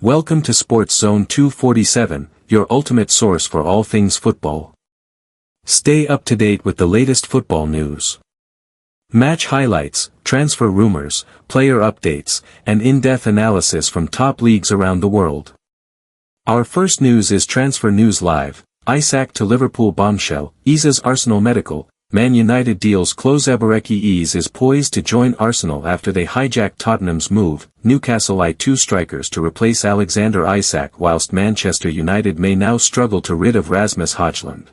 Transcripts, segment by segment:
Welcome to Sports Zone 247, your ultimate source for all things football. Stay up to date with the latest football news. Match highlights, transfer rumors, player updates, and in-depth analysis from top leagues around the world. Our first news is Transfer News Live. Isak to Liverpool bombshell, Eze Arsenal medical. Man United deals close. Eberechi Eze is poised to join Arsenal after they hijacked Tottenham's move. Newcastle eye two strikers to replace Alexander Isak, whilst Manchester United may now struggle to rid of Rasmus Højlund.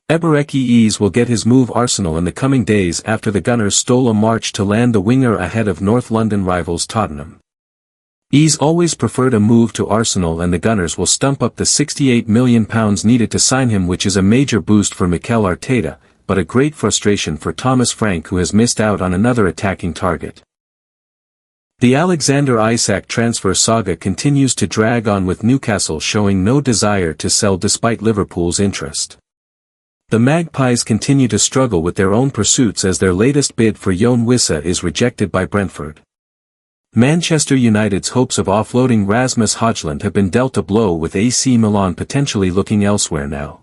Eberechi Eze will get his move Arsenal in the coming days after the Gunners stole a march to land the winger ahead of North London rivals Tottenham. Eze always preferred a move to Arsenal, and the Gunners will stump up the £68 million needed to sign him, which is a major boost for Mikel Arteta, but a great frustration for Thomas Frank, who has missed out on another attacking target. The Alexander Isak transfer saga continues to drag on, with Newcastle showing no desire to sell despite Liverpool's interest. The Magpies continue to struggle with their own pursuits as their latest bid for Yoane Wissa is rejected by Brentford. Manchester United's hopes of offloading Rasmus Højlund have been dealt a blow, with AC Milan potentially looking elsewhere now.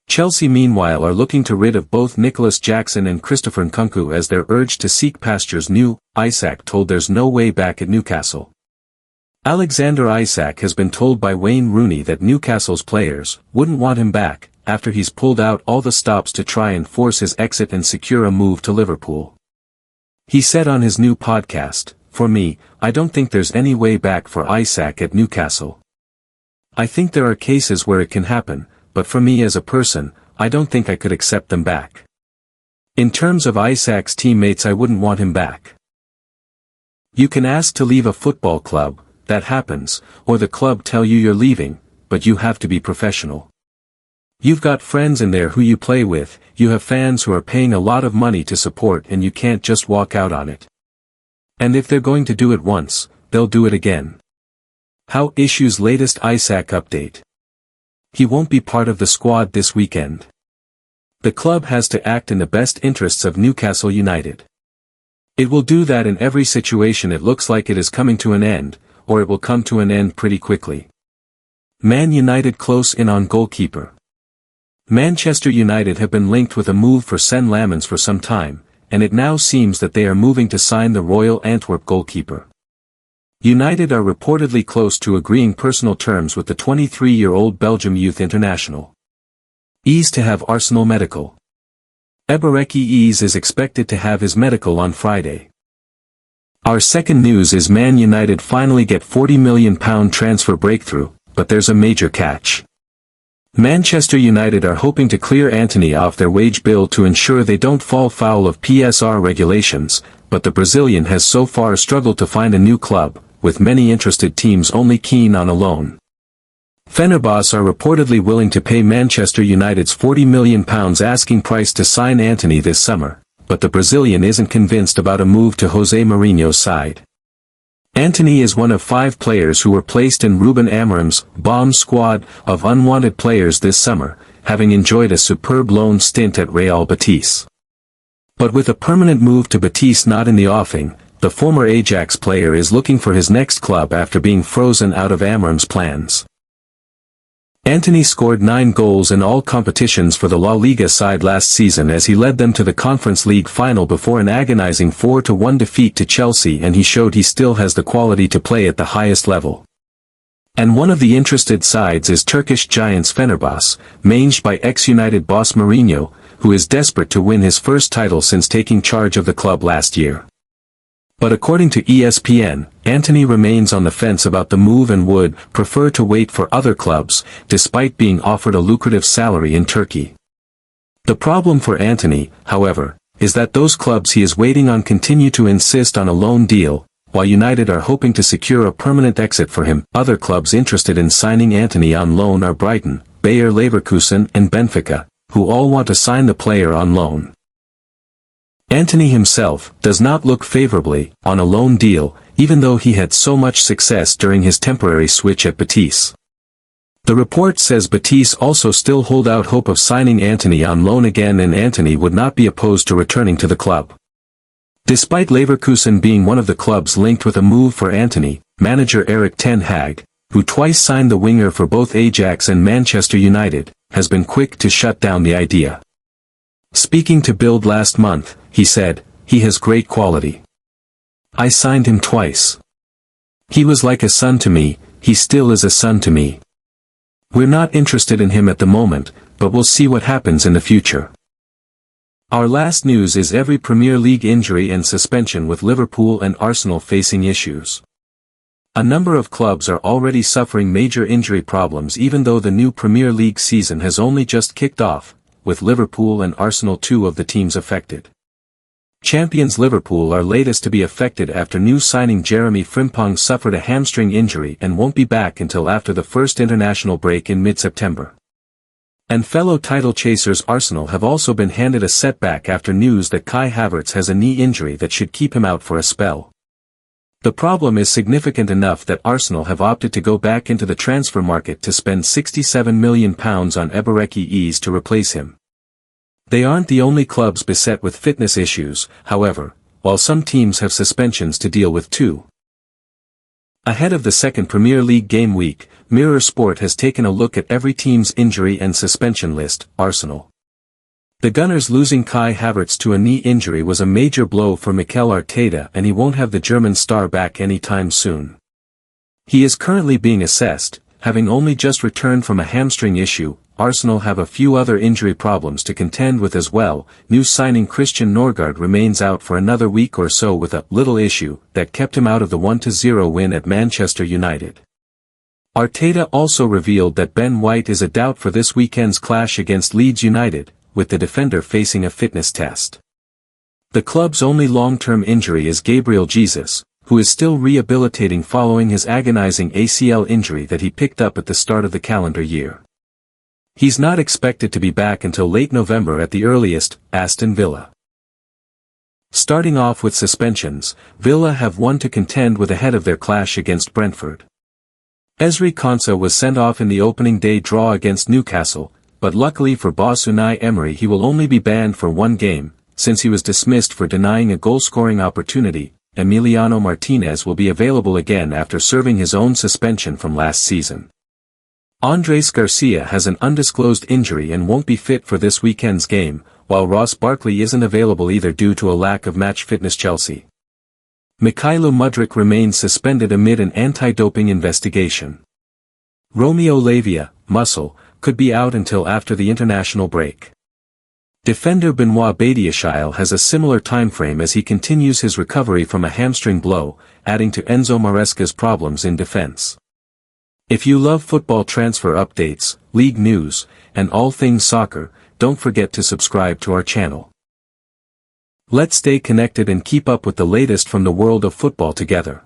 Chelsea meanwhile are looking to rid of both Nicholas Jackson and Christopher Nkunku as they're urged to seek pastures new. Isak told there's no way back at Newcastle. Alexander Isak has been told by Wayne Rooney that Newcastle's players wouldn't want him back, after he's pulled out all the stops to try and force his exit and secure a move to Liverpool. He said on his new podcast, "For me, I don't think there's any way back for Isak at Newcastle. I think there are cases where it can happen, but for me as a person, I don't think I could accept them back. In terms of Isak's teammates, I wouldn't want him back." You can ask to leave a football club, that happens, or the club tell you you're leaving, but you have to be professional. You've got friends in there who you play with, you have fans who are paying a lot of money to support, and you can't just walk out on it. And if they're going to do it once, they'll do it again. How issues latest Isak update. He won't be part of the squad this weekend. The club has to act in the best interests of Newcastle United. It will do that in every situation. It looks like it is coming to an end, or it will come to an end pretty quickly. Man United close in on goalkeeper. Manchester United have been linked with a move for Sen Lammens for some time, and it now seems that they are moving to sign the Royal Antwerp goalkeeper. United are reportedly close to agreeing personal terms with the 23-year-old Belgium youth international. Eze to have Arsenal medical. Eberechi Eze is expected to have his medical on Friday. Our second news is Man United finally get £40 million transfer breakthrough, but there's a major catch. Manchester United are hoping to clear Antony off their wage bill to ensure they don't fall foul of PSR regulations, but the Brazilian has so far struggled to find a new club, with many interested teams only keen on a loan. Fenerbahce are reportedly willing to pay Manchester United's £40 million asking price to sign Antony this summer, but the Brazilian isn't convinced about a move to Jose Mourinho's side. Antony is one of 5 players who were placed in Ruben Amorim's bomb squad of unwanted players this summer, having enjoyed a superb loan stint at Real Betis. But with a permanent move to Betis not in the offing, the former Ajax player is looking for his next club after being frozen out of Amorim's plans. Antony scored 9 goals in all competitions for the La Liga side last season as he led them to the Conference League final before an agonizing 4-1 defeat to Chelsea, and he showed he still has the quality to play at the highest level. And one of the interested sides is Turkish giants Fenerbahce, managed by ex-United boss Mourinho, who is desperate to win his first title since taking charge of the club last year. But according to ESPN, Antony remains on the fence about the move and would prefer to wait for other clubs, despite being offered a lucrative salary in Turkey. The problem for Antony, however, is that those clubs he is waiting on continue to insist on a loan deal, while United are hoping to secure a permanent exit for him. Other clubs interested in signing Antony on loan are Brighton, Bayer Leverkusen and Benfica, who all want to sign the player on loan. Antony himself does not look favorably on a loan deal, even though he had so much success during his temporary switch at Betis. The report says Betis also still hold out hope of signing Antony on loan again, and Antony would not be opposed to returning to the club. Despite Leverkusen being one of the clubs linked with a move for Antony, manager Erik ten Hag, who twice signed the winger for both Ajax and Manchester United, has been quick to shut down the idea. Speaking to Bild last month, he said, "He has great quality. I signed him twice. He was like a son to me, he still is a son to me. We're not interested in him at the moment, but we'll see what happens in the future." Our last news is every Premier League injury and suspension, with Liverpool and Arsenal facing issues. A number of clubs are already suffering major injury problems even though the new Premier League season has only just kicked off, with Liverpool and Arsenal two of the teams affected. Champions Liverpool are latest to be affected after new signing Jeremy Frimpong suffered a hamstring injury and won't be back until after the first international break in mid-September. And fellow title chasers Arsenal have also been handed a setback after news that Kai Havertz has a knee injury that should keep him out for a spell. The problem is significant enough that Arsenal have opted to go back into the transfer market to spend £67 million on Eberechi Eze to replace him. They aren't the only clubs beset with fitness issues, however, while some teams have suspensions to deal with too. Ahead of the second Premier League game week, Mirror Sport has taken a look at every team's injury and suspension list. Arsenal. The Gunners losing Kai Havertz to a knee injury was a major blow for Mikel Arteta, and he won't have the German star back anytime soon. He is currently being assessed, having only just returned from a hamstring issue. Arsenal have a few other injury problems to contend with as well. New signing Christian Norgard remains out for another week or so with a little issue that kept him out of the 1-0 win at Manchester United. Arteta also revealed that Ben White is a doubt for this weekend's clash against Leeds United, with the defender facing a fitness test. The club's only long-term injury is Gabriel Jesus, who is still rehabilitating following his agonizing ACL injury that he picked up at the start of the calendar year. He's not expected to be back until late November at the earliest. Aston Villa. Starting off with suspensions, Villa have one to contend with ahead of their clash against Brentford. Ezri Konsa was sent off in the opening day draw against Newcastle, but luckily for boss Unai Emery he will only be banned for one game, since he was dismissed for denying a goal-scoring opportunity. Emiliano Martinez will be available again after serving his own suspension from last season. Andres Garcia has an undisclosed injury and won't be fit for this weekend's game, while Ross Barkley isn't available either due to a lack of match fitness. Chelsea. Mykhailo Mudryk remains suspended amid an anti-doping investigation. Romeo Lavia, muscle, could be out until after the international break. Defender Benoit Badiashile has a similar timeframe as he continues his recovery from a hamstring blow, adding to Enzo Maresca's problems in defense. If you love football transfer updates, league news, and all things soccer, don't forget to subscribe to our channel. Let's stay connected and keep up with the latest from the world of football together.